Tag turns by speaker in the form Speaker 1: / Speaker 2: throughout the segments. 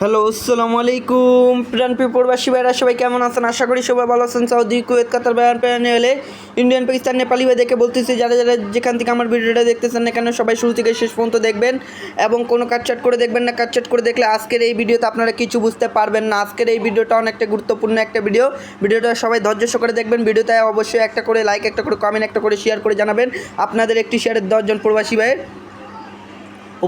Speaker 1: Hello, আসসালামু আলাইকুম প্রাণপ্রিয় প্রবাসী ভাইরা, সবাই কেমন আছেন? আশা করি সবাই ভালো আছেন। সৌদি, কুয়েত, কাতার, বাহরাইন, প্যানেলে ইন্ডিয়ান, পাকিস্তান, নেপালি ভাই দেখে বলতেছি, যারা যারা যেখান থেকে আমার ভিডিওটা দেখতেছেন না কেন, সবাই শুরু থেকে শেষ পর্যন্ত দেখবেন এবং কোনো কাটচাট করে দেখবেন না। কাটচাট করে দেখলে আজকের এই ভিডিওতে আপনারা কিছু বুঝতে পারবেন না। আজকের এই ভিডিওটা অনেকটা গুরুত্বপূর্ণ একটা ভিডিওটা সবাই ধৈর্য সহকারে দেখবেন। ভিডিওতে অবশ্যই একটা করে লাইক, একটা করে কমেন্ট, একটা করে শেয়ার করে জানাবেন। আপনাদের একটি শেয়ারের 10 জন প্রবাসী ভাইয়ের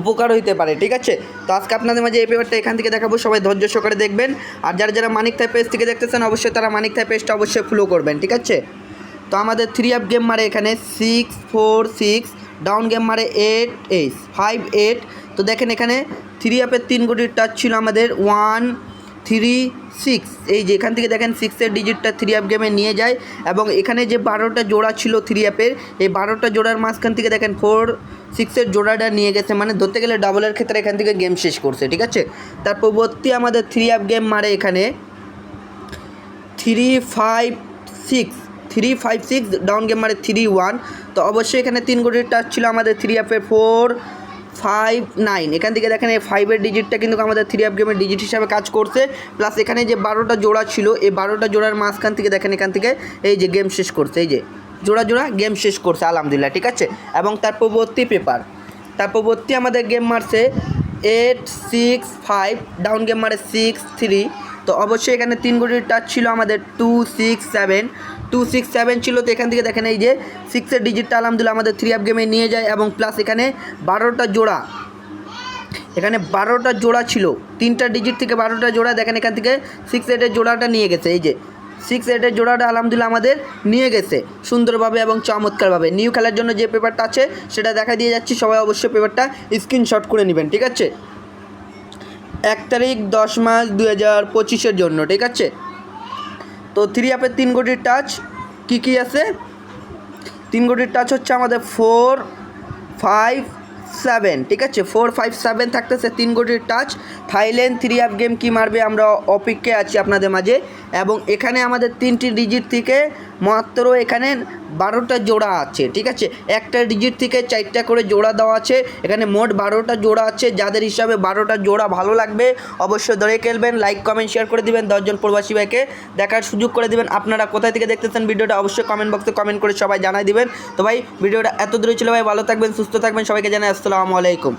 Speaker 1: উপকার হইতে পারে, ঠিক আছে? তো আজকে আপনাদের মাঝে এই পেপারটা এখান থেকে দেখাবো, সবাই ধৈর্য সহকারে দেখবেন। আর যারা যারা মানিক থাই পেজ থেকে দেখতেছেন, অবশ্যই তারা মানিক থাই পেজটা অবশ্যই ফলো করবেন, ঠিক আছে? তো আমাদের 3 আপ গেম মারে এখানে 6 4 6, ডাউন গেম মারে 8 8 5 8। তো দেখেন এখানে 3 আপের 3 কোটির টাচ ছিল আমাদের 1 3 6। এই যে এখান থেকে দেখেন 6-এর ডিজিটটা 3 আপ গেমে নিয়ে যায় এবং এখানে যে 12টা জোড়া ছিল 3 আপের, এই 12টা জোড়ার মাঝখান থেকে দেখেন 4-6-এর জোড়াটা নিয়ে গেছে, মানে ধরতে গেলে ডাবলের ক্ষেত্রে এখান থেকে গেম শেষ করছে, ঠিক আছে? তার পরবর্তী আমাদের 3 আপ গেম মারে এখানে 3 5 6 3 5 6, ডাউন গেম মারে 3 1। তো অবশ্যই এখানে 3 কোটির টাচ ছিল আমাদের 3 আপের 4 5 9। এখান থেকে দেখেন এই 5-এর ডিজিটটা কিন্তু আমাদের 3 আপ গেমের ডিজিট হিসাবে কাজ করছে। প্লাস এখানে যে 12টা জোড়া ছিল, এই 12টা জোড়ার মাঝখান থেকে দেখেন এখান থেকে এই যে গেম শেষ করছে, এই যে জোড়া জোড়া গেম শেষ করছে, আলহামদুলিল্লাহ, ঠিক আছে? এবং তার পরবর্তী আমাদের গেম মারছে 8 6 5, ডাউন গেম মারে 6 3। তো অবশ্যই এখানে 3 কোটির টাচ ছিল আমাদের 2 6 7 2 6 7 ছিল। তো এখান থেকে দেখেন এই যে 6-এর ডিজিটটা আলহামদুলিল্লাহ আমাদের 3 আপ গেমে নিয়ে যায় এবং প্লাস এখানে 12টা জোড়া, এখানে 12টা জোড়া ছিল, 3টা ডিজিট থেকে 12টা জোড়া দেখেন এখান থেকে 6 8-এর জোড়াটা নিয়ে গেছে। এই যে 6 8-এর জোড়াটা আলহামদুলিল্লাহ আমাদের নিয়ে গেছে সুন্দরভাবে এবং চমৎকারভাবে। নিউ খেলার জন্য যে পেপারটা আছে সেটা দেখা দিয়ে যাচ্ছি, সবাই অবশ্যই পেপারটা স্ক্রিনশট করে নেবেন, ঠিক আছে? 1 তারিখ 10 মাস 2025-এর জন্য, ঠিক আছে? তো 3 আপের 3 কোটির টাচ কী আছে? 3 কোটির টাচ হচ্ছে আমাদের 4 5 7, ঠিক আছে? 4 5 7 থাকতেছে 3 কোটির টাচ। থাইল্যান্ড 3 আপ গেম কী মারবে আমরা অপেক্ষায় আছি আপনাদের মাঝে। এবং এখানে আমাদের 3টি ডিজিট থেকে মাত্র এখানে 12টা জোড়া আছে, ঠিক আছে? একটা ডিজিট থেকে 4টা করে জোড়া দেওয়া আছে, এখানে মোট 12টা জোড়া আছে। যাদের হিসাবে 12টা জোড়া ভালো লাগবে অবশ্যই ধরে খেলবেন, লাইক কমেন্ট শেয়ার করে দিবেন, 10 জন প্রবাসী ভাইকে দেখার সুযোগ করে দিবেন। আপনারা কোথায় থেকে দেখতেছেন ভিডিওটা অবশ্যই কমেন্ট বক্সে কমেন্ট করে সবাই জানাই দিবেন। তো ভাই ভিডিওটা এত দূরে ছিল ভাই, ভালো থাকবেন, সুস্থ থাকবেন, সবাইকে জানাই আসসালামু আলাইকুম।